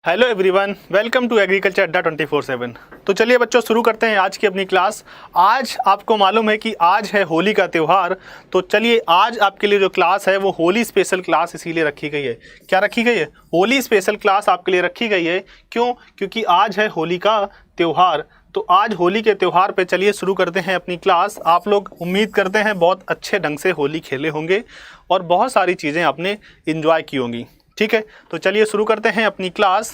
Hello everyone, welcome to Agriculture Adda 24/7। तो चलिए बच्चों शुरू करते हैं आज की अपनी क्लास। आज आपको मालूम है कि आज है होली का त्यौहार, तो चलिए आज आपके लिए जो क्लास है वो होली स्पेशल क्लास इसीलिए रखी गई है। क्या रखी गई है? होली स्पेशल क्लास आपके लिए रखी गई है। क्यों? क्योंकि आज है होली का त्यौहार। तो आज होली के त्यौहार पे चलिए शुरू करते हैं अपनी क्लास। आप लोग उम्मीद करते हैं बहुत अच्छे ढंग से होली खेले होंगे और बहुत सारी चीज़ें आपने इंजॉय की होंगी। ठीक है, तो चलिए शुरू करते हैं अपनी क्लास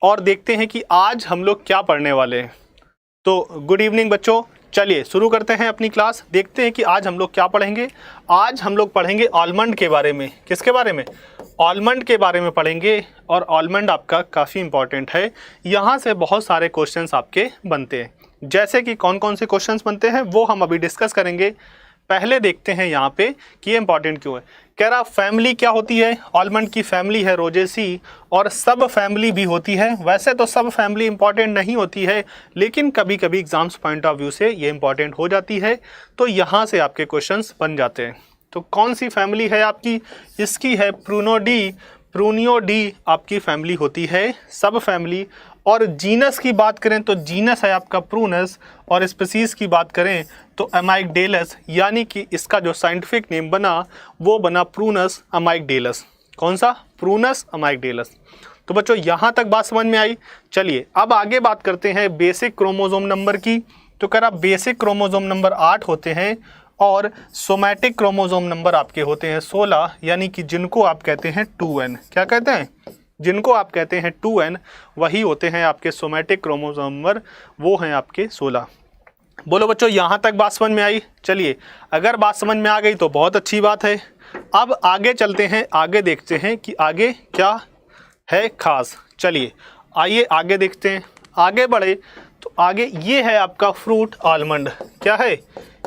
और देखते हैं कि आज हम लोग क्या पढ़ने वाले हैं। तो गुड इवनिंग बच्चों, चलिए शुरू करते हैं अपनी क्लास। देखते हैं कि आज हम लोग क्या पढ़ेंगे। आज हम लोग पढ़ेंगे आलमंड के बारे में। किसके बारे में? आलमंड के बारे में पढ़ेंगे। और आलमंड आपका काफ़ी इंपॉर्टेंट है, यहाँ से बहुत सारे क्वेश्चंस आपके बनते हैं। जैसे कि कौन कौन से क्वेश्चंस बनते हैं वो हम अभी डिस्कस करेंगे। पहले देखते हैं यहाँ पे कि ये इंपॉर्टेंट क्यों है। कह रहा फैमिली क्या होती है? आलमंड की फैमिली है रोजेसी, और सब फैमिली भी होती है। वैसे तो सब फैमिली इंपॉर्टेंट नहीं होती है, लेकिन कभी कभी एग्जाम्स पॉइंट ऑफ व्यू से ये इंपॉर्टेंट हो जाती है, तो यहाँ से आपके क्वेश्चंस बन जाते हैं। तो कौन सी फैमिली है आपकी? इसकी है प्रूनोडी। प्रूनियोडी आपकी फैमिली होती है, सब फैमिली। और जीनस की बात करें तो जीनस है आपका प्रूनस, और स्पीसीज की बात करें तो अमाइगडेलस, यानी कि इसका जो साइंटिफिक नेम बना वो बना प्रूनस अमाइगडेलस। कौन सा? प्रूनस अमाइगडेलस। तो बच्चों यहाँ तक बात समझ में आई। चलिए अब आगे बात करते हैं बेसिक क्रोमोसोम नंबर की। तो कह रहा बेसिक क्रोमोसोम नंबर 8 होते हैं और सोमैटिक क्रोमोसोम नंबर आपके होते हैं 16, यानी कि जिनको आप कहते हैं 2n। क्या कहते हैं? जिनको आप कहते हैं 2n, वही होते हैं आपके सोमैटिक क्रोमोसोम नंबर, वो हैं आपके 16। बोलो बच्चों यहाँ तक बात समझ में आई? चलिए अगर बात समझ में आ गई तो बहुत अच्छी बात है। अब आगे चलते हैं, आगे देखते हैं कि आगे क्या है खास। चलिए आइए आगे देखते हैं। आगे बढ़े तो आगे ये है आपका फ्रूट आलमंड। क्या है?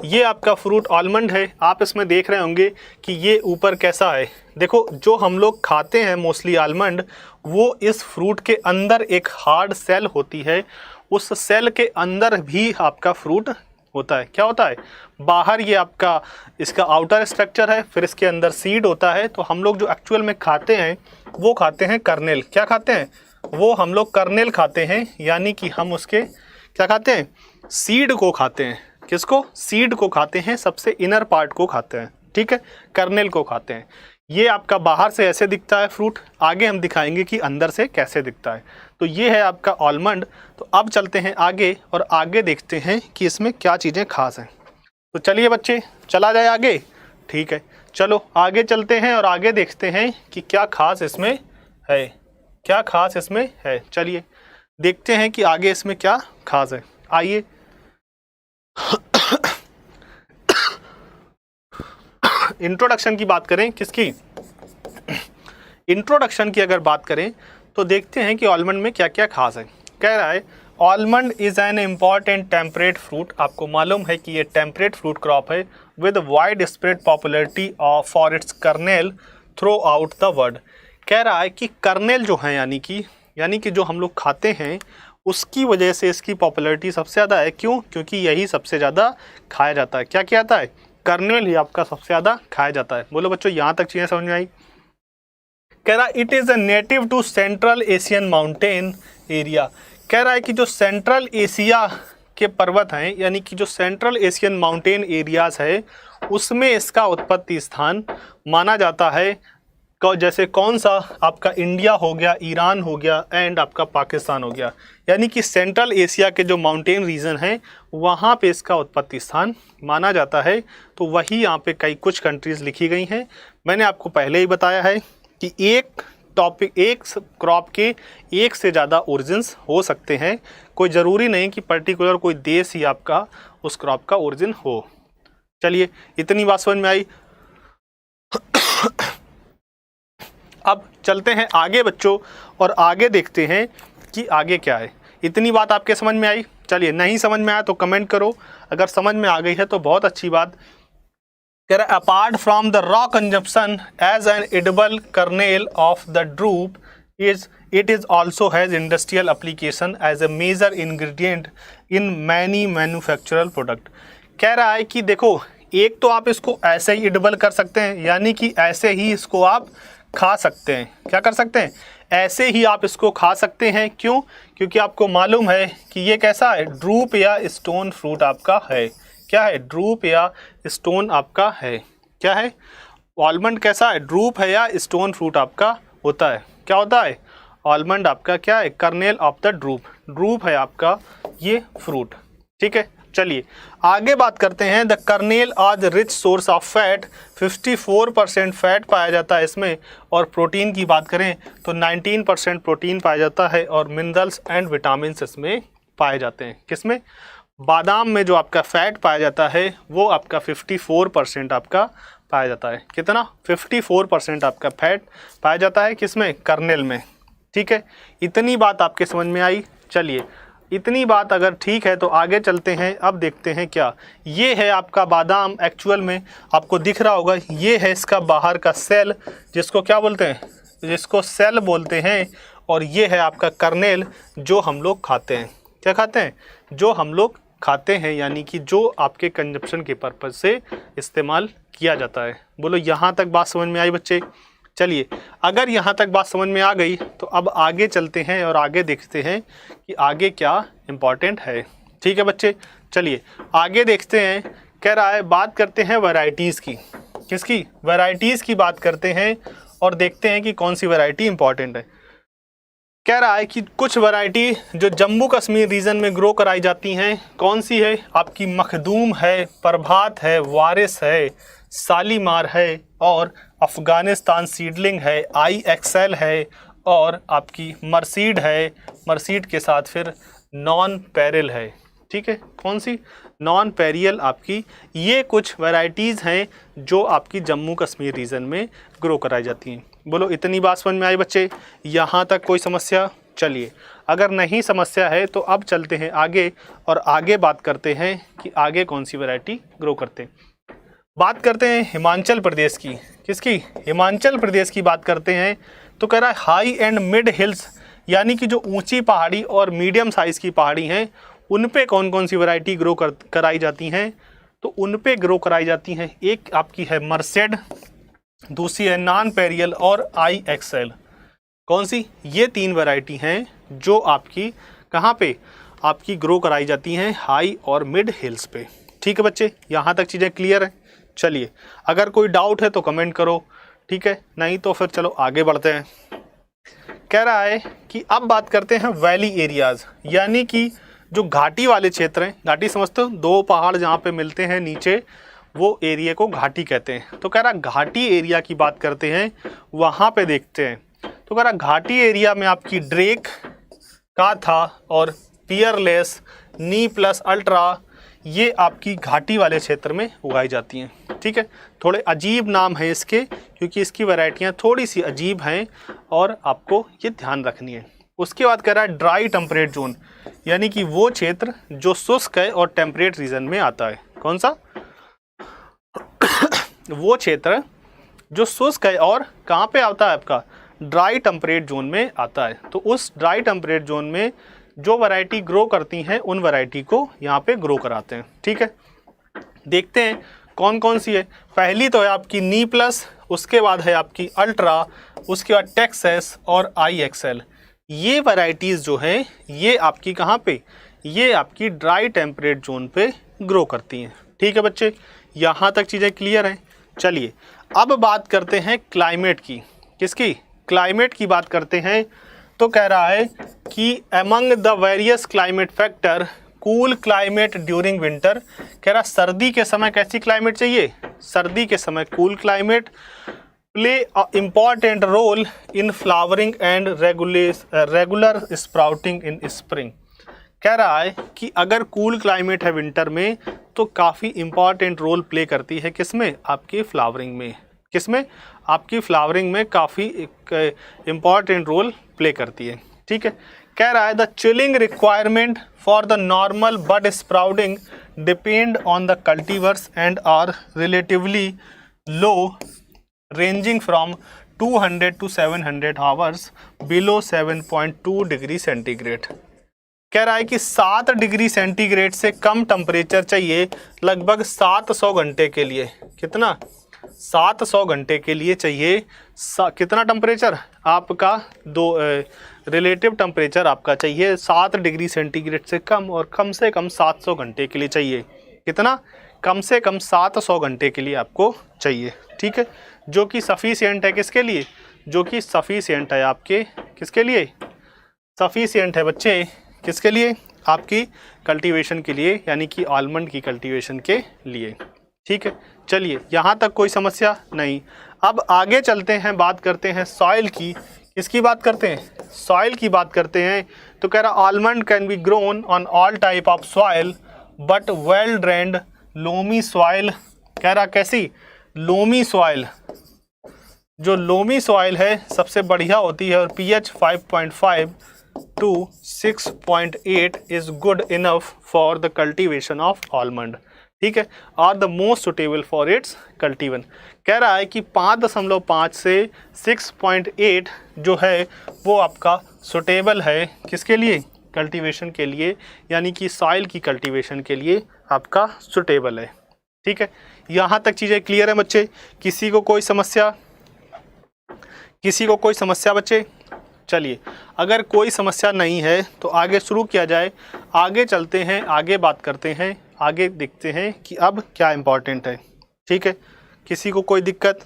ये आपका फ्रूट आलमंड है। आप इसमें देख रहे होंगे कि ये ऊपर कैसा है। देखो जो हम लोग खाते हैं मोस्टली आलमंड, वो इस फ्रूट के अंदर एक हार्ड सेल होती है, उस सेल के अंदर भी आपका फ्रूट होता है। क्या होता है? बाहर ये आपका इसका आउटर स्ट्रक्चर है, फिर इसके अंदर सीड होता है। तो हम लोग जो एक्चुअल में खाते हैं वो खाते हैं कर्नेल। क्या खाते हैं? वो हम लोग कर्नेल खाते हैं, यानी कि हम उसके क्या खाते हैं? सीड को खाते हैं। किसको? सीड को खाते हैं, सबसे इनर पार्ट को खाते हैं। ठीक है, कर्नेल को खाते हैं। ये आपका बाहर से ऐसे दिखता है फ्रूट, आगे हम दिखाएंगे कि अंदर से कैसे दिखता है। तो ये है आपका आलमंड। तो अब चलते हैं आगे और आगे देखते हैं कि इसमें क्या चीज़ें खास हैं। तो चलिए बच्चे चला जाए आगे। ठीक है, चलो आगे चलते हैं और आगे देखते हैं कि क्या खास इसमें है। क्या खास इसमें है, चलिए देखते हैं कि आगे इसमें क्या खास है। आइए इंट्रोडक्शन की बात करें। किसकी? इंट्रोडक्शन की अगर बात करें तो देखते हैं कि आलमंड में क्या क्या खास है। कह रहा है almond is an important temperate fruit. आपको मालूम है कि ये टेम्परेट फ्रूट क्रॉप है with wide spread popularity of for its kernel through out the world. कह रहा है कि कर्नेल जो है यानी कि जो हम लोग खाते हैं उसकी वजह से इसकी पॉपुलरिटी सबसे ज़्यादा है। क्यों? क्योंकि यही सबसे ज़्यादा खाया जाता है। क्या किया जाता है? कर्नेल ही आपका सबसे ज़्यादा खाया जाता है। बोलो बच्चों यहाँ तक चीज़ें समझ में आई? कह रहा it is a native to Central Asian mountain area. कह रहा है कि जो सेंट्रल एशिया के पर्वत हैं, यानी कि जो सेंट्रल एशियन माउंटेन एरियाज है, उसमें इसका उत्पत्ति स्थान माना जाता है। जैसे कौन सा? आपका इंडिया हो गया, ईरान हो गया, एंड आपका पाकिस्तान हो गया। यानी कि सेंट्रल एशिया के जो माउंटेन रीजन हैं वहाँ पे इसका उत्पत्ति स्थान माना जाता है। तो वही यहाँ पे कई कुछ कंट्रीज़ लिखी गई हैं। मैंने आपको पहले ही बताया है कि एक क्रॉप के एक से ज़्यादा ओरिजिन्स हो सकते हैं। कोई ज़रूरी नहीं कि पर्टिकुलर कोई देश ही आपका उस क्रॉप का ओरिजिन हो। चलिए इतनी बात समझ में आई। अब चलते हैं आगे बच्चों और आगे देखते हैं कि आगे क्या है। इतनी बात आपके समझ में आई? चलिए नहीं समझ में आया तो कमेंट करो, अगर समझ में आ गई है तो बहुत अच्छी बात। कह रहा apart from the raw consumption as an edible kernel of the drupe it is also has industrial application as a major ingredient in many manufactured product. कह रहा है कि देखो एक तो आप इसको ऐसे ही इडिबल कर सकते हैं, यानी कि ऐसे ही इसको आप खा सकते हैं। क्या कर सकते हैं? ऐसे ही आप इसको खा सकते हैं। क्यों? क्योंकि आपको मालूम है कि ये कैसा है, ड्रूप या स्टोन फ्रूट आपका है। क्या है? ड्रूप या स्टोन आपका है। क्या है? आलमंड कैसा है? ड्रूप है या स्टोन फ्रूट आपका होता है। क्या होता है? आलमंड आपका क्या है? Kernel of the drupe. Drupe है आपका ये फ्रूट। ठीक है, चलिए आगे बात करते हैं। The kernel are the rich source of fat, 54% fat पाया जाता है इसमें। और प्रोटीन की बात करें तो 19% प्रोटीन पाया जाता है और मिनरल्स एंड विटामिन इसमें पाए जाते हैं। किसमें? बादाम में जो आपका फैट पाया जाता है वो आपका 54% आपका पाया जाता है। कितना? 54% आपका फैट पाया जाता है किसमें? कर्नेल में। ठीक है, इतनी बात आपके समझ में आई। चलिए इतनी बात अगर ठीक है तो आगे चलते हैं। अब देखते हैं क्या ये है आपका बादाम। एक्चुअल में आपको दिख रहा होगा, ये है इसका बाहर का सेल, जिसको क्या बोलते हैं? जिसको सेल बोलते हैं। और ये है आपका कर्नेल जो हम लोग खाते हैं। क्या खाते हैं? जो हम लोग खाते हैं, यानी कि जो आपके कंजप्शन के पर्पज़ से इस्तेमाल किया जाता है। बोलो यहाँ तक बात समझ में आई बच्चे? चलिए अगर यहाँ तक बात समझ में आ गई तो अब आगे चलते हैं और आगे देखते हैं कि आगे क्या इम्पॉर्टेंट है। ठीक है बच्चे, चलिए आगे देखते हैं। कह रहा है बात करते हैं वैरायटीज़ की। किसकी? वैरायटीज़ की बात करते हैं और देखते हैं कि कौन सी वैरायटी इम्पॉर्टेंट है। कह रहा है कि कुछ वैरायटी जो जम्मू कश्मीर रीजन में ग्रो कराई जाती हैं, कौन सी है? आपकी मखदूम है, प्रभात है, वारिस है, शालीमार है और अफ़गानिस्तान सीडलिंग है, IXL है और आपकी मर्सीड है। मर्सीड के साथ फिर नॉन पेरिल है। ठीक है, कौन सी? नॉन पेरियल आपकी। ये कुछ वैरायटीज़ हैं जो आपकी जम्मू कश्मीर रीजन में ग्रो कराई जाती हैं। बोलो इतनी बात समझ में आई बच्चे? यहाँ तक कोई समस्या? चलिए अगर नहीं समस्या है तो अब चलते हैं आगे और आगे बात करते हैं कि आगे कौन सी वैरायटी ग्रो करते हैं। बात करते हैं हिमाचल प्रदेश की। किसकी? हिमाचल प्रदेश की बात करते हैं। तो कह रहा है हाई एंड मिड हिल्स, यानी कि जो ऊंची पहाड़ी और मीडियम साइज़ की पहाड़ी हैं उन पे कौन कौन सी वैरायटी ग्रो कराई जाती हैं? तो उन पे ग्रो कराई जाती हैं। एक आपकी है मर्सेड, दूसरी है नॉन पेरियल और IXL। कौन सी? ये 3 वैरायटी हैं जो आपकी कहाँ पे आपकी ग्रो कराई जाती हैं? हाई और मिड हिल्स पे। ठीक है बच्चे, यहाँ तक चीज़ें क्लियर हैं? चलिए अगर कोई डाउट है तो कमेंट करो। ठीक है, नहीं तो फिर चलो आगे बढ़ते हैं। कह रहा है कि अब बात करते हैं वैली एरियाज़, यानी कि जो घाटी वाले क्षेत्र हैं। घाटी समझते हो? 2 पहाड़ जहाँ पे मिलते हैं नीचे, वो एरिया को घाटी कहते हैं। तो कह रहा घाटी एरिया की बात करते हैं, वहाँ पे देखते हैं। तो कह रहा घाटी एरिया में आपकी ड्रेक, काथा और पियरलेस, नी प्लस अल्ट्रा, ये आपकी घाटी वाले क्षेत्र में उगाई जाती हैं। ठीक है, थोड़े अजीब नाम है इसके क्योंकि इसकी वैरायटियाँ थोड़ी सी अजीब हैं और आपको ये ध्यान रखनी है। उसके बाद कह रहा है ड्राई टेम्परेट जोन, यानी कि वो क्षेत्र जो शुष्क है और टेम्परेट रीजन में आता है। कौन सा? वो क्षेत्र जो शुष्क है और कहाँ पे आता है आपका? ड्राई टेम्परेट जोन में आता है। तो उस ड्राई टेम्परेट जोन में जो वैरायटी ग्रो करती हैं उन वैरायटी को यहाँ पे ग्रो कराते हैं। ठीक है, देखते हैं कौन कौन सी है। पहली तो है आपकी नी प्लस, उसके बाद है आपकी अल्ट्रा, उसके बाद टेक्सास और IXL। ये वैरायटीज़ जो हैं ये आपकी कहाँ पे? ये आपकी ड्राई टेम्परेट जोन पे ग्रो करती हैं। ठीक है बच्चे, यहाँ तक चीज़ें क्लियर हैं? चलिए अब बात करते हैं क्लाइमेट की। किसकी? क्लाइमेट की बात करते हैं। तो कह रहा है कि among the various climate factor cool climate during winter. कह रहा सर्दी के समय कैसी क्लाइमेट चाहिए? सर्दी के समय cool climate. Play a important role in flowering and regular sprouting in spring. कह रहा है कि अगर कूल क्लाइमेट है विंटर में तो काफ़ी इम्पॉर्टेंट रोल प्ले करती है किसमें? आपकी फ्लावरिंग में। किसमें? आपकी फ्लावरिंग में काफ़ी इम्पॉर्टेंट रोल प्ले करती है। ठीक है, कह रहा है the chilling requirement for the normal bud sprouting depend on the cultivars and are relatively low, ranging from 200 to 700 hours below 7.2 degree centigrade. कह रहा है कि 7 डिग्री सेंटीग्रेड से कम टेम्परेचर चाहिए लगभग 700 घंटे के लिए। कितना? 700 घंटे के लिए चाहिए कितना टेम्परेचर आपका? रिलेटिव टेम्परेचर आपका चाहिए 7 डिग्री सेंटीग्रेड से कम और कम से कम 700 घंटे के लिए चाहिए। कितना? कम से कम 700 घंटे के लिए आपको चाहिए। ठीक है, जो कि सफिशिएंट है किसके लिए? जो कि सफिशिएंट है आपके किसके लिए? सफिशिएंट है बच्चे किसके लिए? आपकी कल्टीवेशन के लिए, यानी कि आलमंड की कल्टीवेशन के लिए। ठीक है, चलिए यहाँ तक कोई समस्या नहीं। अब आगे चलते हैं, बात करते हैं सॉइल की। किसकी बात करते हैं? सॉइल की बात करते हैं। तो कह रहा almond can be grown on all type of soil but well drained loamy soil. कह रहा कैसी? Loamy soil. जो लोमी सॉइल है सबसे बढ़िया होती है और pH 5.5 to 6.8 is good enough for the cultivation of almond। ठीक है, are the most suitable for its cultivation. कह रहा है कि 5.5 से 6.8 जो है वो आपका सुटेबल है किसके लिए? कल्टीवेशन के लिए, यानी कि सॉइल की कल्टीवेशन के लिए आपका सुटेबल है। ठीक है, यहाँ तक चीज़ें क्लियर है बच्चे? किसी को कोई समस्या? किसी को कोई समस्या बच्चे? चलिए, अगर कोई समस्या नहीं है तो आगे शुरू किया जाए। आगे चलते हैं, आगे बात करते हैं, आगे देखते हैं कि अब क्या इम्पोर्टेंट है। ठीक है, किसी को कोई दिक्कत?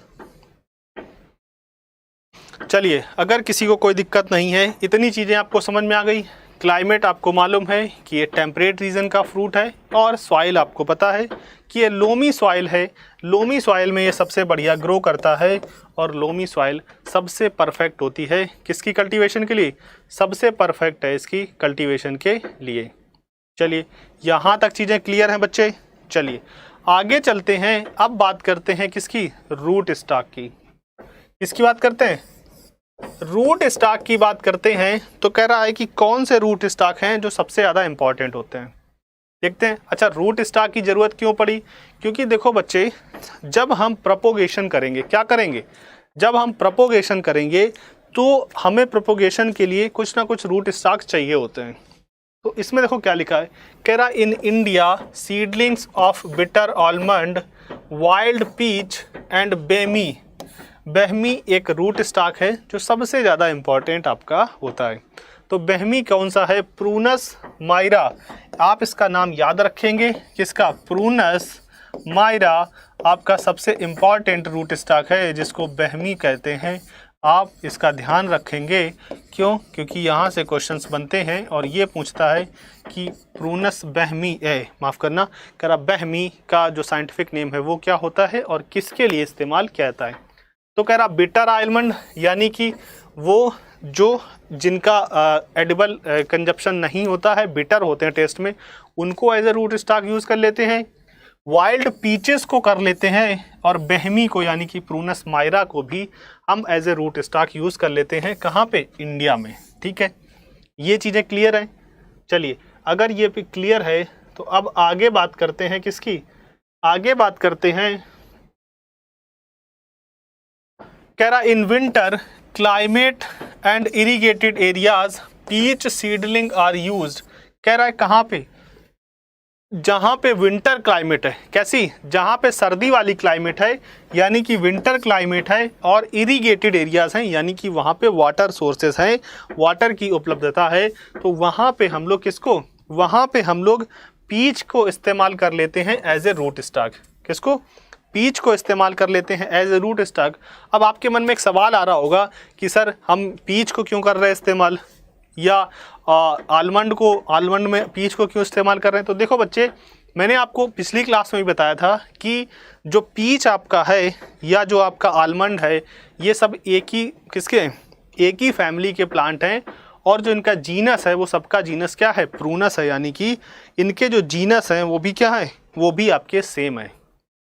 चलिए, अगर किसी को कोई दिक्कत नहीं है, इतनी चीज़ें आपको समझ में आ गई। क्लाइमेट आपको मालूम है कि ये टेम्परेट रीजन का फ्रूट है और सॉइल आपको पता है कि ये लोमी सॉइल है। लोमी सॉइल में ये सबसे बढ़िया ग्रो करता है और लोमी सॉइल सबसे परफेक्ट होती है किसकी कल्टीवेशन के लिए? सबसे परफेक्ट है इसकी कल्टीवेशन के लिए। चलिए, यहाँ तक चीज़ें क्लियर हैं बच्चे? चलिए आगे चलते हैं। अब बात करते हैं किसकी? रूट स्टॉक की। किसकी बात करते हैं? रूट स्टॉक की बात करते हैं। तो कह रहा है कि कौन से रूट स्टॉक हैं जो सबसे ज़्यादा इंपॉर्टेंट होते हैं, देखते हैं। अच्छा, रूट स्टॉक की ज़रूरत क्यों पड़ी? क्योंकि देखो बच्चे, जब हम प्रोपोगेशन करेंगे, क्या करेंगे? जब हम प्रोपोगेशन करेंगे तो हमें प्रोपोगेशन के लिए कुछ ना कुछ रूट स्टॉक चाहिए होते हैं। तो इसमें देखो क्या लिखा है, कह रहा in India seedlings of bitter almond, wild peach and Behmi. Behmi एक रूट स्टॉक है जो सबसे ज़्यादा इम्पॉर्टेंट आपका होता है। तो बहमी कौन सा है? प्रूनस मायरा। आप इसका नाम याद रखेंगे, किसका? प्रूनस मायरा आपका सबसे इम्पॉर्टेंट रूट स्टॉक है जिसको बहमी कहते हैं। आप इसका ध्यान रखेंगे। क्यों? क्योंकि यहाँ से क्वेश्चंस बनते हैं और ये पूछता है कि प्रूनस बहमी माफ़ करना, कह रहा बहमी का जो साइंटिफिक नेम है वो क्या होता है और किसके लिए इस्तेमाल किया जाता है। तो कह रहा बिटर आलमंड, यानी कि वो जो जिनका एडिबल कंजप्शन नहीं होता है, बिटर होते हैं टेस्ट में, उनको as a root stock use कर लेते हैं। वाइल्ड पीचेस को कर लेते हैं और बहमी को, यानी कि प्रूनस मायरा को भी हम as a root stock use कर लेते हैं। कहाँ पे? इंडिया में। ठीक है, ये चीज़ें क्लियर हैं? चलिए, अगर ये क्लियर है तो अब आगे बात करते हैं किसकी? आगे बात करते हैं, कह रहा in winter climate and irrigated areas peach seedling are used. कह रहा है कहाँ पे? जहाँ पे विंटर क्लाइमेट है। कैसी? जहाँ पे सर्दी वाली क्लाइमेट है, यानी कि विंटर क्लाइमेट है और इरीगेटेड एरियाज हैं, यानी कि वहाँ पे वाटर सोर्सेस हैं, वाटर की उपलब्धता है। तो वहाँ पे हम लोग किसको? वहाँ पे हम लोग पीच को इस्तेमाल कर लेते हैं एज ए रूट स्टॉक। किसको? पीच को इस्तेमाल कर लेते हैं एज ए रूट स्टॉक। अब आपके मन में एक सवाल आ रहा होगा कि सर हम पीच को क्यों कर रहे हैं इस्तेमाल, या आलमंड में पीच को क्यों इस्तेमाल कर रहे हैं। तो देखो बच्चे, मैंने आपको पिछली क्लास में भी बताया था कि जो पीच आपका है या जो आपका आलमंड है, ये सब एक ही फैमिली के प्लांट हैं और जो इनका जीनस है वो सबका जीनस क्या है? प्रूनस है, यानी कि इनके जो जीनस हैं वो भी क्या है? वो भी आपके सेम है।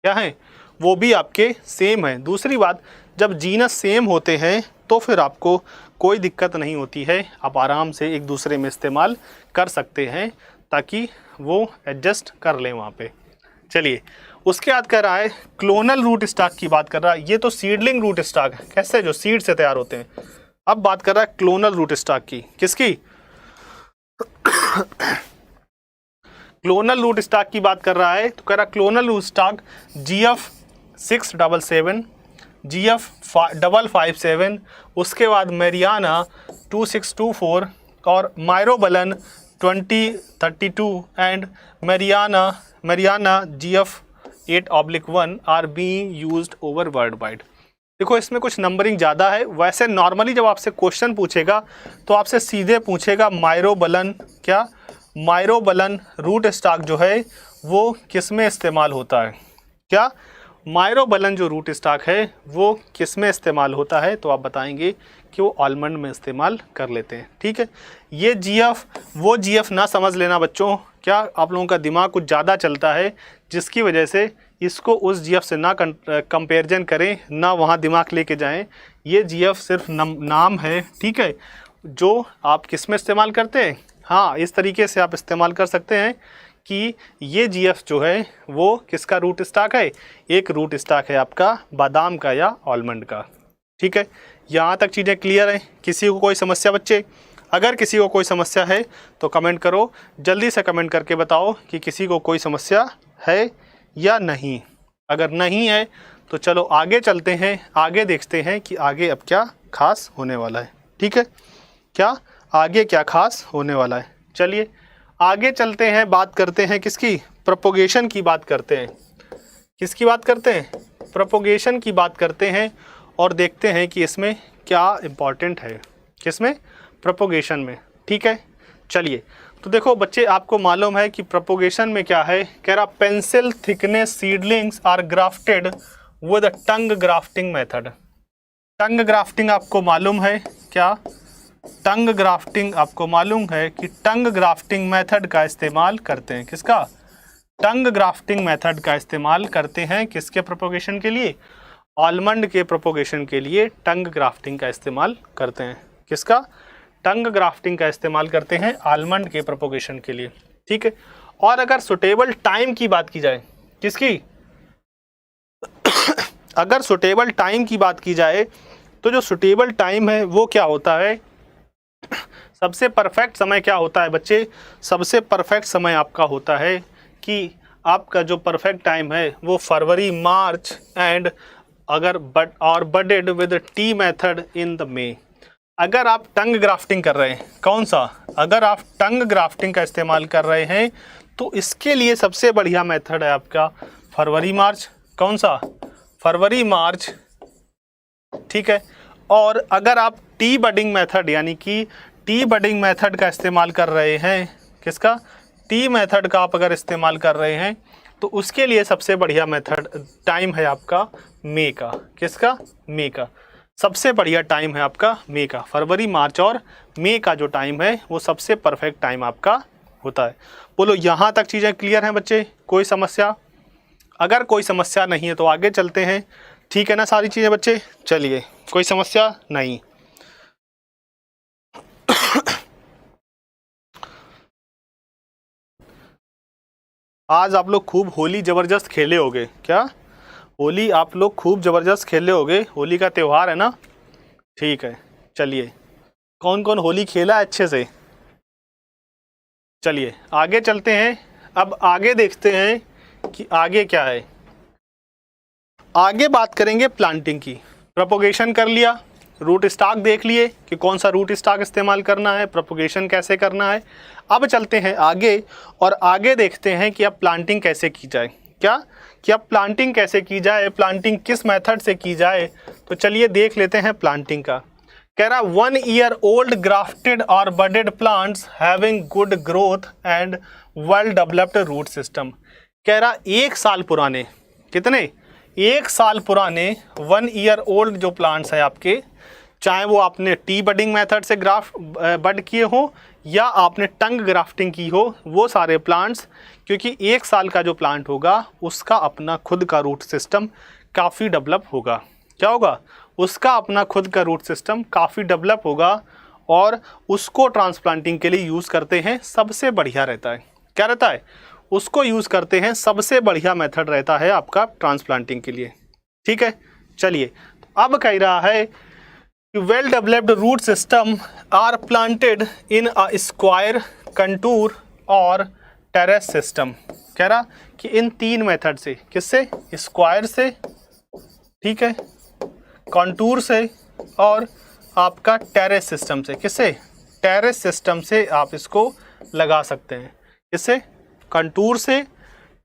क्या है? वो भी आपके सेम है। दूसरी बात, जब जीनस सेम होते हैं तो फिर आपको कोई दिक्कत नहीं होती है, आप आराम से एक दूसरे में इस्तेमाल कर सकते हैं ताकि वो एडजस्ट कर लें वहाँ पे। चलिए, उसके बाद कह रहा है क्लोनल रूट स्टॉक की बात कर रहा है। ये तो सीडलिंग रूट स्टॉक है, कैसे? जो सीड से तैयार होते हैं। अब बात कर रहा है क्लोनल रूट स्टॉक की। किसकी? क्लोनल रूट स्टॉक की बात कर रहा है, तो कह रहा clonal root stock GF677, GF557, उसके बाद मैरियाना 2624 और Myrobalan 2032 and Marianna GF8/1 are being used over world wide. देखो इसमें कुछ नंबरिंग ज़्यादा है। वैसे नॉर्मली जब आपसे क्वेश्चन पूछेगा तो आपसे सीधे पूछेगा मायरोबलन, क्या मायरोबलन रूट स्टॉक जो है वो किस में इस्तेमाल होता है, क्या मायरोबलन जो रूट स्टॉक है वो किस में इस्तेमाल होता है, तो आप बताएंगे कि वो आलमंड में इस्तेमाल कर लेते हैं। ठीक है, ये GF वो GF ना समझ लेना बच्चों, क्या आप लोगों का दिमाग कुछ ज़्यादा चलता है जिसकी वजह से इसको उस GF से ना कंपेरिजन करें, ना वहाँ दिमाग लेके जाएं। ये GF सिर्फ नाम है, ठीक है, जो आप किस में इस्तेमाल करते हैं। हाँ, इस तरीके से आप इस्तेमाल कर सकते हैं कि ये GF जो है वो किसका रूट स्टॉक है, एक रूट स्टॉक है आपका बादाम का या आलमंड का। ठीक है, यहाँ तक चीज़ें क्लियर हैं। किसी को कोई समस्या बच्चे? अगर किसी को कोई समस्या है तो कमेंट करो, जल्दी से कमेंट करके बताओ कि किसी को कोई समस्या है या नहीं। अगर नहीं है तो चलो आगे चलते हैं, आगे देखते हैं कि आगे अब क्या खास होने वाला है। ठीक है, क्या आगे क्या खास होने वाला है। चलिए आगे चलते हैं, बात करते हैं किसकी, प्रोपोगेशन की बात करते हैं। किसकी बात करते हैं? प्रोपोगेशन की बात करते हैं और देखते हैं कि इसमें क्या इम्पॉर्टेंट है, किसमें, प्रोपोगेशन में। ठीक है, चलिए तो देखो बच्चे, आपको मालूम है कि प्रोपोगेशन में क्या है। कह रहा pencil thickness seedlings are grafted with tongue grafting method. Tongue grafting आपको मालूम है क्या? टंग ग्राफ्टिंग आपको मालूम है कि टंग ग्राफ्टिंग मेथड का इस्तेमाल करते हैं। किसका? टंग ग्राफ्टिंग मेथड का इस्तेमाल करते हैं किसके प्रोपोगेशन के लिए? आलमंड के प्रोपोगेशन के लिए टंग ग्राफ्टिंग का इस्तेमाल करते हैं। किसका? टंग ग्राफ्टिंग का इस्तेमाल करते हैं आलमंड के प्रोपोगेशन के लिए। ठीक है, और अगर सुटेबल टाइम की बात की जाए, किसकी? अगर सुटेबल टाइम की बात की जाए तो जो सुटेबल टाइम है वो क्या होता है, सबसे परफेक्ट समय क्या होता है बच्चे? सबसे परफेक्ट समय आपका होता है कि आपका जो परफेक्ट टाइम है वो फरवरी मार्च एंड अगर budded with T method in the May. अगर आप टंग ग्राफ्टिंग कर रहे हैं, कौन सा? अगर आप टंग ग्राफ्टिंग का इस्तेमाल कर रहे हैं तो इसके लिए सबसे बढ़िया मेथड है आपका फरवरी मार्च। कौन सा? फरवरी मार्च। ठीक है, और अगर आप टी बडिंग मेथड यानी कि टी बडिंग मेथड का इस्तेमाल कर रहे हैं, किसका? टी मेथड का आप अगर इस्तेमाल कर रहे हैं तो उसके लिए सबसे बढ़िया मेथड टाइम है आपका मई का। किसका? मई का। सबसे बढ़िया टाइम है आपका मई का। फरवरी मार्च और मई का जो टाइम है वो सबसे परफेक्ट टाइम आपका होता है। बोलो यहाँ तक चीज़ें क्लियर हैं बच्चे? कोई समस्या? अगर कोई समस्या नहीं है तो आगे चलते हैं। ठीक है ना सारी चीज़ें बच्चे? चलिए, कोई समस्या नहीं। आज आप लोग खूब होली ज़बरदस्त खेले होगे। क्या? होली आप लोग खूब ज़बरदस्त खेले होगे, होली का त्यौहार है ना। ठीक है, चलिए कौन कौन होली खेला अच्छे से? चलिए आगे चलते हैं। अब आगे देखते हैं कि आगे क्या है। आगे बात करेंगे प्लांटिंग की। प्रोपोगेशन कर लिया, रूट स्टॉक देख लिए कि कौन सा रूट स्टॉक इस्तेमाल करना है, प्रोपोगेशन कैसे करना है। अब चलते हैं आगे और आगे देखते हैं कि अब प्लांटिंग कैसे की जाए। क्या? कि अब प्लांटिंग कैसे की जाए, प्लांटिंग किस मेथड से की जाए। तो चलिए देख लेते हैं प्लांटिंग का। कह रहा 1 year old grafted or budded plants having good growth and well developed root system। कह रहा 1 साल पुराने, कितने? 1 साल पुराने 1 year old जो प्लांट्स हैं आपके, चाहे वो आपने टी बडिंग मेथड से बड किए हो या आपने टंग ग्राफ्टिंग की हो, वो सारे प्लांट्स, क्योंकि 1 साल का जो प्लांट होगा उसका अपना खुद का रूट सिस्टम काफ़ी डेवलप होगा। क्या होगा? उसका अपना खुद का रूट सिस्टम काफ़ी डेवलप होगा और उसको ट्रांसप्लांटिंग के लिए यूज़ करते हैं। सबसे बढ़िया रहता है, क्या रहता है? उसको यूज़ करते हैं, सबसे बढ़िया मेथड रहता है आपका ट्रांसप्लांटिंग के लिए। ठीक है, चलिए अब कह रहा है well developed root system are planted in a square contour और टेरेस सिस्टम। कह रहा कि इन 3 मेथड से, किससे? स्क्वायर से, ठीक है, कंटूर से और आपका टेरेस सिस्टम से। किससे? टेरेस सिस्टम से आप इसको लगा सकते हैं। किससे? कंटूर से,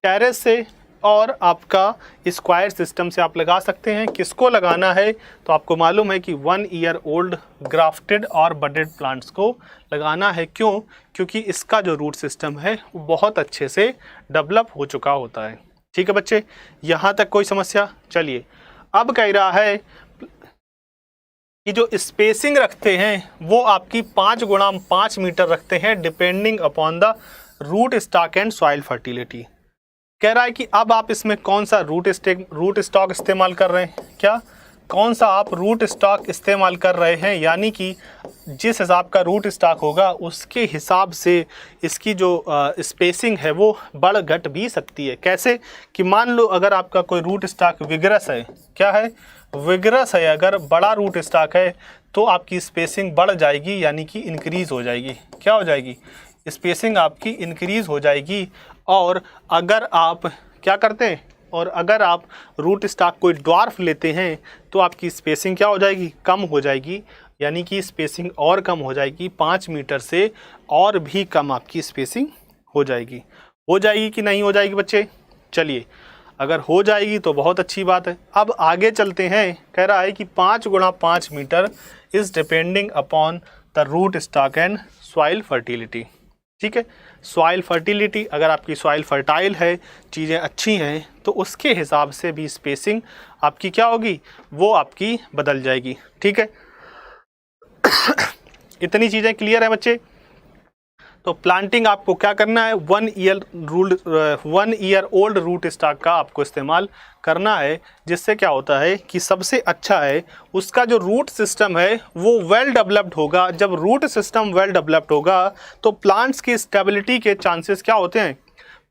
टेरेस से और आपका स्क्वायर सिस्टम से आप लगा सकते हैं। किसको लगाना है? तो आपको मालूम है कि 1 ईयर ओल्ड ग्राफ्टेड और बडेड प्लांट्स को लगाना है। क्यों? क्योंकि इसका जो रूट सिस्टम है वो बहुत अच्छे से डेवलप हो चुका होता है। ठीक है बच्चे, यहाँ तक कोई समस्या? चलिए, अब कह रहा है कि जो स्पेसिंग रखते हैं वो आपकी 5 गुणा 5 मीटर रखते हैं, depending upon the root stock and soil fertility. कह रहा है कि अब आप इसमें कौन सा रूट स्टॉक इस्तेमाल कर रहे हैं? क्या कौन सा आप रूट स्टॉक इस्तेमाल कर रहे हैं? यानी कि जिस हिसाब का रूट स्टॉक होगा उसके हिसाब से इसकी जो स्पेसिंग है वो बढ़ घट भी सकती है। कैसे? कि मान लो अगर आपका कोई रूट स्टॉक विगरस है, क्या है? विगरस है, अगर बड़ा रूट स्टॉक है तो आपकी स्पेसिंग बढ़ जाएगी, यानी कि इंक्रीज़ हो जाएगी। क्या हो जाएगी? स्पेसिंग आपकी इंक्रीज़ हो जाएगी। और अगर आप क्या करते हैं, और अगर आप रूट स्टॉक कोई ड्वार्फ लेते हैं तो आपकी स्पेसिंग क्या हो जाएगी? कम हो जाएगी, यानी कि स्पेसिंग और कम हो जाएगी। 5 मीटर से और भी कम आपकी स्पेसिंग हो जाएगी। हो जाएगी कि नहीं हो जाएगी बच्चे? चलिए, अगर हो जाएगी तो बहुत अच्छी बात है। अब आगे चलते हैं। कह रहा है कि 5 गुणा 5 metre is depending upon the root stock and soil fertility. ठीक है, सॉइल फर्टिलिटी, अगर आपकी सॉइल फर्टाइल है, चीज़ें अच्छी हैं, तो उसके हिसाब से भी स्पेसिंग आपकी क्या होगी? वो आपकी बदल जाएगी। ठीक है, इतनी चीज़ें क्लियर है बच्चे? तो प्लांटिंग आपको क्या करना है? 1 ईयर ओल्ड रूट स्टॉक का आपको इस्तेमाल करना है, जिससे क्या होता है कि सबसे अच्छा है उसका जो रूट सिस्टम है वो वेल डेवलप्ड होगा। जब रूट सिस्टम वेल डेवलप्ड होगा तो प्लांट्स की स्टेबिलिटी के चांसेस क्या होते हैं?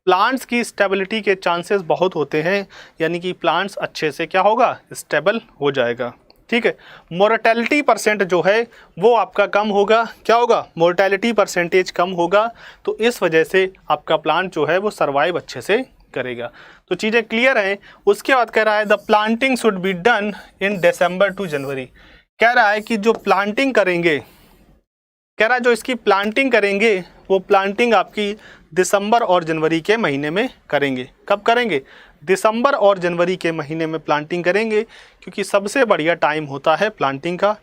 प्लांट्स की स्टेबिलिटी के चांसेस बहुत होते हैं, यानी कि प्लांट्स अच्छे से क्या होगा? स्टेबल हो जाएगा। ठीक है, मोर्टेलिटी परसेंट जो है वो आपका कम होगा। क्या होगा? मोर्टेलिटी परसेंटेज कम होगा। तो इस वजह से आपका प्लांट जो है वो सर्वाइव अच्छे से करेगा। तो चीज़ें क्लियर हैं। उसके बाद कह रहा है the planting should be done in December to January. कह रहा है कि जो प्लांटिंग करेंगे, कह रहा है जो इसकी प्लांटिंग करेंगे वो प्लांटिंग आपकी दिसंबर और जनवरी के महीने में करेंगे। कब करेंगे? दिसंबर और जनवरी के महीने में प्लांटिंग करेंगे, क्योंकि सबसे बढ़िया टाइम होता है प्लांटिंग का।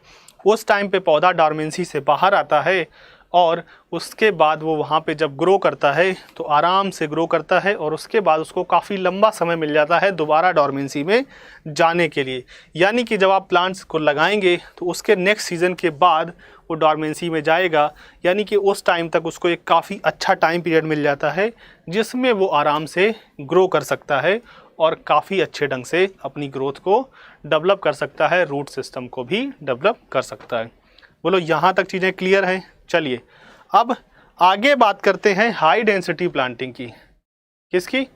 उस टाइम पे पौधा डॉर्मेंसी से बाहर आता है और उसके बाद वो वहाँ पे जब ग्रो करता है तो आराम से ग्रो करता है, और उसके बाद उसको काफ़ी लंबा समय मिल जाता है दोबारा डॉर्मेंसी में जाने के लिए। यानी कि जब आप प्लांट्स को लगाएंगे तो उसके नेक्स्ट सीज़न के बाद वो डॉर्मेंसी में जाएगा, यानी कि उस टाइम तक उसको एक काफ़ी अच्छा टाइम पीरियड मिल जाता है जिसमें वो आराम से ग्रो कर सकता है और काफ़ी अच्छे ढंग से अपनी ग्रोथ को डेवलप कर सकता है, रूट सिस्टम को भी डेवलप कर सकता है। बोलो, यहाँ तक चीज़ें क्लियर हैं? चलिए, अब आगे बात करते हैं हाई डेंसिटी प्लांटिंग की। किसकी?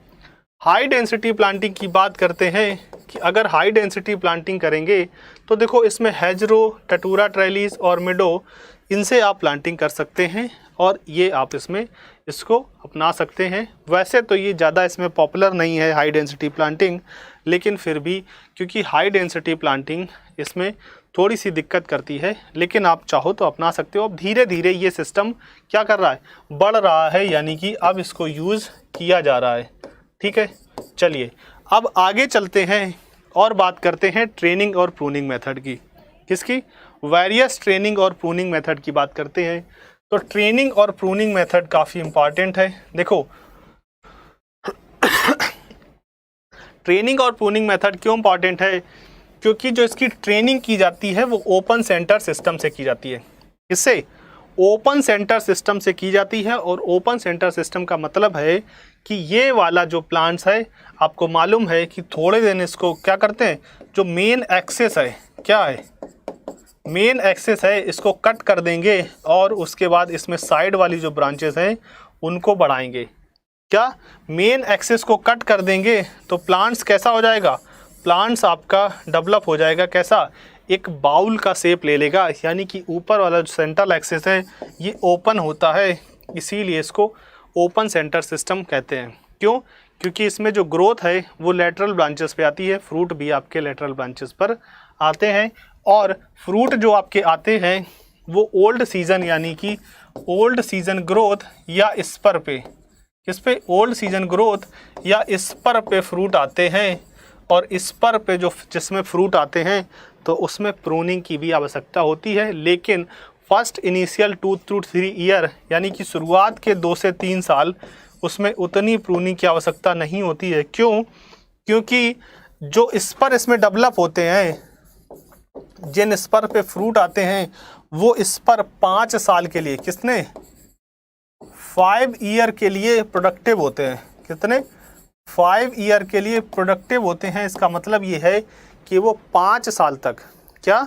हाई डेंसिटी प्लांटिंग की बात करते हैं कि अगर हाई डेंसिटी प्लांटिंग करेंगे तो देखो इसमें हेजरो, टटूरा ट्रेलिस और मिडो, इनसे आप प्लांटिंग कर सकते हैं और ये आप इसमें इसको अपना सकते हैं। वैसे तो ये ज़्यादा इसमें पॉपुलर नहीं है हाई डेंसिटी प्लांटिंग, लेकिन फिर भी क्योंकि हाई डेंसिटी प्लांटिंग इसमें थोड़ी सी दिक्कत करती है, लेकिन आप चाहो तो अपना सकते हो। अब धीरे धीरे ये सिस्टम क्या कर रहा है? बढ़ रहा है, यानी कि अब इसको यूज़ किया जा रहा है। ठीक है, चलिए अब आगे चलते हैं और बात करते हैं ट्रेनिंग और प्रूनिंग मेथड की। किसकी? वेरियस ट्रेनिंग और प्रूनिंग मेथड की बात करते हैं। तो ट्रेनिंग और प्रूनिंग मेथड काफ़ी इम्पॉर्टेंट है। देखो ट्रेनिंग और प्रूनिंग मेथड क्यों इम्पॉर्टेंट है? क्योंकि जो इसकी ट्रेनिंग की जाती है वो ओपन सेंटर सिस्टम से की जाती है। इससे ओपन सेंटर सिस्टम से की जाती है, और ओपन सेंटर सिस्टम का मतलब है कि ये वाला जो प्लांट्स है, आपको मालूम है कि थोड़े दिन इसको क्या करते हैं, जो मेन एक्सेस है, क्या है? मेन एक्सेस है, इसको कट कर देंगे और उसके बाद इसमें साइड वाली जो ब्रांचेस हैं उनको बढ़ाएंगे। क्या? मेन एक्सेस को कट कर देंगे तो प्लांट्स कैसा हो जाएगा? प्लांट्स आपका डेवलप हो जाएगा कैसा? एक बाउल का शेप ले लेगा, यानी कि ऊपर वाला जो सेंट्रल एक्सेस है ये ओपन होता है इसीलिए इसको ओपन सेंटर सिस्टम कहते हैं। क्यों? क्योंकि इसमें जो ग्रोथ है वो लेटरल ब्रांचेस पे आती है, फ्रूट भी आपके लेटरल ब्रांचेस पर आते हैं। और फ्रूट जो आपके आते हैं वो ओल्ड सीजन यानी कि ओल्ड सीजन ग्रोथ या स्पर पे, किस पे? ओल्ड सीजन ग्रोथ या स्पर पे फ्रूट आते हैं। और स्पर पे जो जिसमें फ्रूट आते हैं तो उसमें प्रूनिंग की भी आवश्यकता होती है, लेकिन फर्स्ट इनिशियल 2 to 3 ईयर यानी कि शुरुआत के 2 से 3 साल उसमें उतनी प्रूनिंग की आवश्यकता नहीं होती है। क्यों? क्योंकि जो स्पर इसमें डेवलप होते हैं, जिन स्पर पे फ्रूट आते हैं वो स्पर 5 साल के लिए, कितने? 5 ईयर के लिए प्रोडक्टिव होते हैं। कितने? 5 ईयर के लिए प्रोडक्टिव होते हैं। इसका मतलब ये है कि वो 5 साल तक, क्या?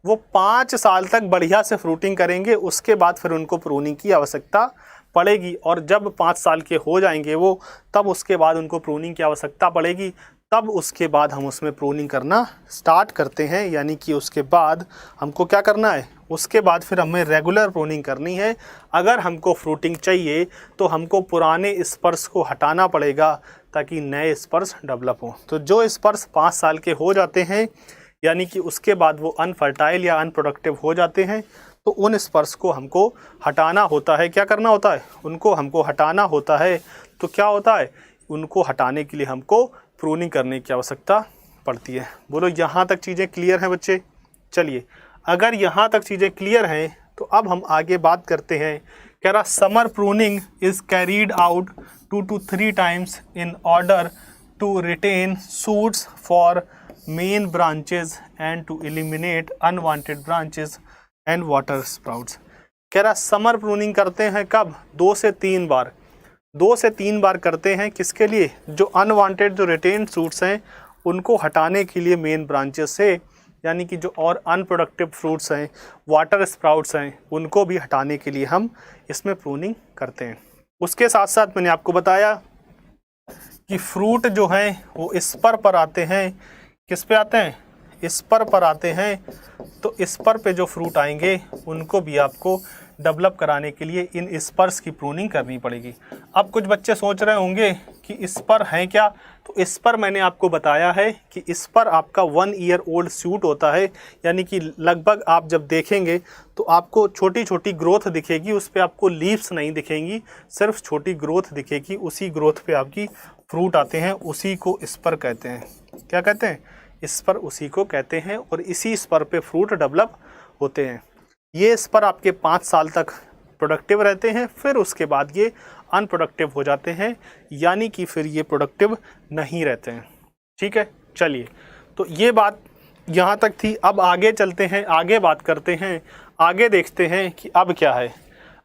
वो 5 साल तक बढ़िया से फ्रूटिंग करेंगे, उसके बाद फिर उनको प्रूनिंग की आवश्यकता पड़ेगी। और जब 5 साल के हो जाएंगे वो, तब उसके बाद उनको प्रूनिंग की आवश्यकता पड़ेगी। तब उसके बाद हम उसमें प्रूनिंग करना स्टार्ट करते हैं, यानी कि उसके बाद हमको क्या करना है? उसके बाद फिर हमें रेगुलर प्रूनिंग करनी है। अगर हमको फ्रूटिंग चाहिए तो हमको पुराने स्पर्स को हटाना पड़ेगा ताकि नए स्पर्स डेवलप हों। तो जो स्पर्स 5 साल के हो जाते हैं यानी कि उसके बाद वो अनफर्टाइल या अनप्रोडक्टिव हो जाते हैं, तो उन स्पर्स को हमको हटाना होता है। क्या करना होता है? उनको हमको हटाना होता है। तो क्या होता है? उनको हटाने के लिए हमको प्रूनिंग करने की आवश्यकता पड़ती है। बोलो यहाँ तक चीज़ें क्लियर हैं बच्चे? चलिए, अगर यहाँ तक चीज़ें क्लियर हैं तो अब हम आगे बात करते हैं। कह रहा summer pruning is carried out 2 to 3 times in order to retain shoots for main branches and to eliminate unwanted branches and water sprouts. कह रहा समर प्रूनिंग करते हैं कब? 2 से 3 बार। 2 से 3 बार करते हैं। किसके लिए? जो अनवांटेड जो रिटेन सूट्स हैं उनको हटाने के लिए मेन ब्रांचेस से, यानी कि जो और अनप्रोडक्टिव फ्रूट्स हैं, वाटर स्प्राउट्स हैं, उनको भी हटाने के लिए हम इसमें प्रूनिंग करते हैं। उसके साथ साथ मैंने आपको बताया कि फ्रूट जो हैं वो स्पर पर आते हैं। किस पे आते हैं? स्पर पर आते हैं। तो स्पर पे जो फ्रूट आएंगे उनको भी आपको डेवलप कराने के लिए इन स्पर्स की प्रूनिंग करनी पड़ेगी। अब कुछ बच्चे सोच रहे होंगे कि स्पर हैं क्या? तो स्पर मैंने आपको बताया है कि स्पर आपका 1 ईयर ओल्ड शूट होता है, यानी कि लगभग आप जब देखेंगे तो आपको छोटी छोटी ग्रोथ दिखेगी, उस पर आपको लीव्स नहीं दिखेंगी, सिर्फ छोटी ग्रोथ दिखेगी। उसी ग्रोथ पे आपकी फ्रूट आते हैं, उसी को स्पर कहते हैं। क्या कहते हैं? स्पर उसी को कहते हैं। और इसी स्पर पे फ्रूट डेवलप होते हैं। ये स्पर आपके 5 साल तक प्रोडक्टिव रहते हैं, फिर उसके बाद ये अनप्रोडक्टिव हो जाते हैं, यानी कि फिर ये प्रोडक्टिव नहीं रहते हैं। ठीक है, चलिए, तो ये बात यहाँ तक थी। अब आगे चलते हैं, आगे बात करते हैं, आगे देखते हैं कि अब क्या है।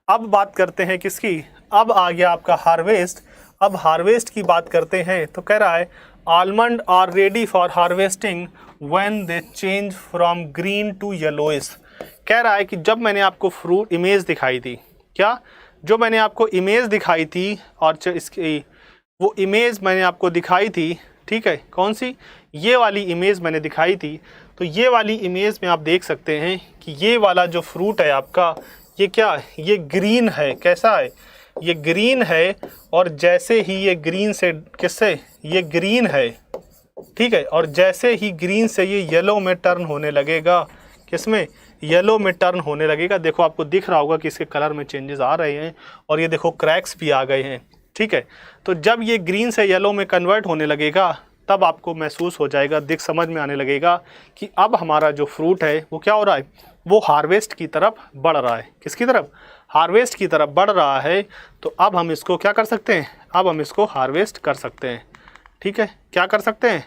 अब बात करते हैं किसकी? अब आ गया आपका हार्वेस्ट। अब हार्वेस्ट की बात करते हैं। तो कह रहा है almond are ready for harvesting when they change from green to yellowish. कह रहा है कि जब मैंने आपको फ्रूट इमेज दिखाई थी, क्या? जो मैंने आपको इमेज दिखाई थी, और इसकी वो इमेज मैंने आपको दिखाई थी, ठीक है, कौन सी? ये वाली इमेज मैंने दिखाई थी। तो ये वाली इमेज में आप देख सकते हैं कि ये वाला जो फ्रूट है आपका, ये क्या है? ये ग्रीन है। कैसा है? ये ग्रीन है। और जैसे ही ये ग्रीन से, किससे? ये ग्रीन है, ठीक है। और जैसे ही ग्रीन से ये येलो में टर्न होने लगेगा, किसमें? येलो में टर्न होने लगेगा। देखो आपको दिख रहा होगा कि इसके कलर में चेंजेस आ रहे हैं, और ये देखो क्रैक्स भी आ गए हैं, ठीक है। तो जब ये ग्रीन से येलो में कन्वर्ट होने लगेगा, तब आपको महसूस हो जाएगा, समझ में आने लगेगा कि अब हमारा जो फ्रूट है वो क्या हो रहा है? वो हार्वेस्ट की तरफ बढ़ रहा है। किसकी तरफ? हार्वेस्ट की तरफ बढ़ रहा है। तो अब हम इसको क्या कर सकते हैं? अब हम इसको हार्वेस्ट कर सकते हैं, ठीक है। क्या कर सकते हैं?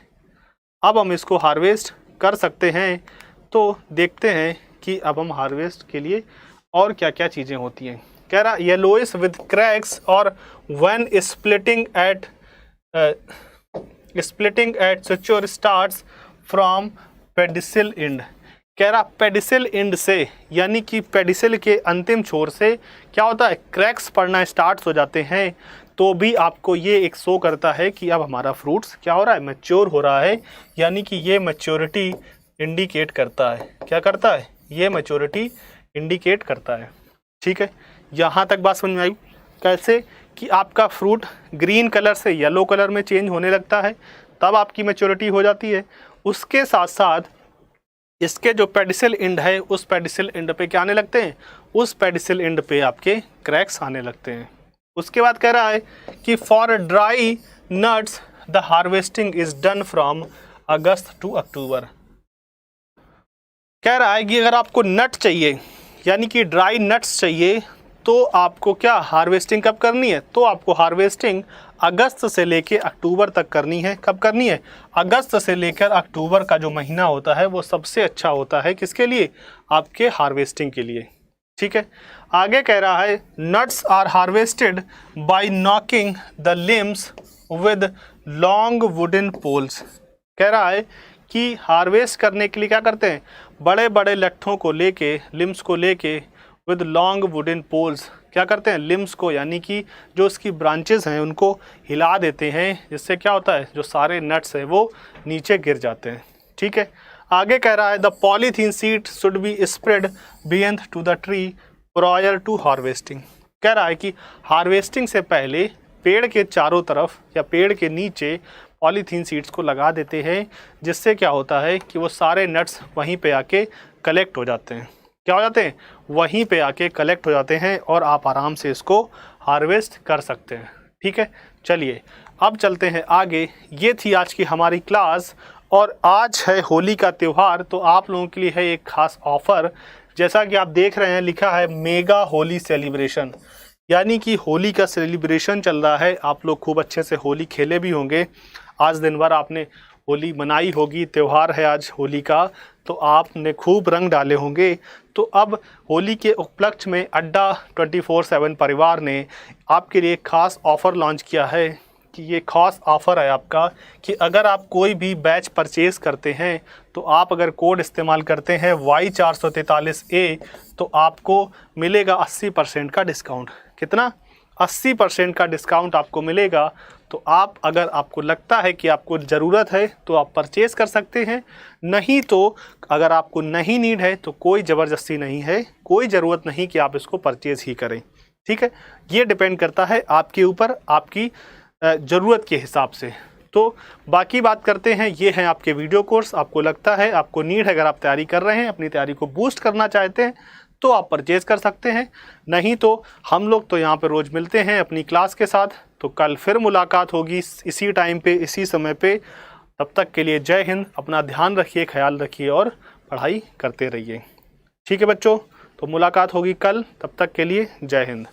अब हम इसको हार्वेस्ट कर सकते हैं। तो देखते हैं कि अब हम हार्वेस्ट के लिए और क्या क्या चीज़ें होती हैं। कह रहा येलोइश विद क्रैक्स और when splitting at suture starts from pedicel end. कह रहा पेडिसिल एंड से, यानी कि पेडिसिल के अंतिम छोर से क्या होता है? क्रैक्स पड़ना स्टार्ट हो जाते हैं। तो भी आपको ये एक शो करता है कि अब हमारा फ्रूट्स क्या हो रहा है? मैच्योर हो रहा है, यानी कि ये मैच्योरिटी इंडिकेट करता है। क्या करता है? ये मैच्योरिटी इंडिकेट करता है, ठीक है। यहाँ तक बात समझ में आई? कैसे कि आपका फ्रूट ग्रीन कलर से येलो कलर में चेंज होने लगता है, तब आपकी मैच्योरिटी हो जाती है। उसके साथ साथ इसके जो पेडिसल एंड है उस पेडिसल एंड पे क्या आने लगते हैं, उस पेडिसल एंड पे आपके क्रैक्स आने लगते हैं। उसके बाद कह रहा है कि for dry nuts the harvesting is done from August to October. कह रहा है कि अगर आपको नट चाहिए यानी कि ड्राई नट्स चाहिए तो आपको क्या हार्वेस्टिंग कब करनी है, तो आपको हार्वेस्टिंग अगस्त से लेकर अक्टूबर तक करनी है। कब करनी है? अगस्त से लेकर अक्टूबर का जो महीना होता है वो सबसे अच्छा होता है किसके लिए, आपके हार्वेस्टिंग के लिए। ठीक है, आगे कह रहा है nuts are harvested by knocking the limbs with long wooden poles. कह रहा है कि हार्वेस्ट करने के लिए क्या करते हैं, बड़े बड़े लट्ठों को लेके, लिम्स को लेके, विद लॉन्ग वुडन पोल्स क्या करते हैं, लिम्स को यानी कि जो उसकी ब्रांचेस हैं उनको हिला देते हैं, जिससे क्या होता है जो सारे नट्स हैं वो नीचे गिर जाते हैं। ठीक है, आगे कह रहा है the polythene sheet should be spread beyond to the tree prior to harvesting. कह रहा है कि हार्वेस्टिंग से पहले पेड़ के चारों तरफ या पेड़ के नीचे पॉलीथीन सीड्स को लगा देते हैं, जिससे क्या होता है कि वो सारे नट्स वहीं पे आके कलेक्ट हो जाते हैं। क्या हो जाते हैं, वहीं पे आके कलेक्ट हो जाते हैं और आप आराम से इसको हार्वेस्ट कर सकते हैं। ठीक है, चलिए अब चलते हैं आगे। ये थी आज की हमारी क्लास और आज है होली का त्यौहार, तो आप लोगों के लिए है एक खास ऑफ़र। जैसा कि आप देख रहे हैं लिखा है मेगा होली सेलिब्रेशन, यानी कि होली का सेलिब्रेशन चल रहा है। आप लोग खूब अच्छे से होली खेले भी होंगे, आज दिन भर आपने होली मनाई होगी, त्यौहार है आज होली का, तो आपने खूब रंग डाले होंगे। तो अब होली के उपलक्ष्य में अड्डा 24/7 परिवार ने आपके लिए खास ऑफ़र लॉन्च किया है कि ये खास ऑफ़र है आपका कि अगर आप कोई भी बैच परचेज़ करते हैं तो आप अगर कोड इस्तेमाल करते हैं Y443A तो आपको मिलेगा 80% का डिस्काउंट। कितना? 80% का डिस्काउंट आपको मिलेगा। तो आप अगर आपको लगता है कि आपको ज़रूरत है तो आप परचेज़ कर सकते हैं, नहीं तो अगर आपको नहीं नीड है तो कोई ज़बरदस्ती नहीं है, कोई ज़रूरत नहीं कि आप इसको परचेज़ ही करें। ठीक है, ये डिपेंड करता है आपके ऊपर, आपकी ज़रूरत के हिसाब से। तो बाकी बात करते हैं, ये हैं आपके वीडियो कोर्स। आपको लगता है, आपको नीड है, अगर आप तैयारी कर रहे हैं, अपनी तैयारी को बूस्ट करना चाहते हैं तो आप परचेज़ कर सकते हैं, नहीं तो हम लोग तो यहाँ पर रोज़ मिलते हैं अपनी क्लास के साथ। तो कल फिर मुलाकात होगी इसी टाइम पे, इसी समय पे। तब तक के लिए जय हिंद, अपना ध्यान रखिए, ख्याल रखिए और पढ़ाई करते रहिए। ठीक है बच्चों, तो मुलाकात होगी कल, तब तक के लिए जय हिंद।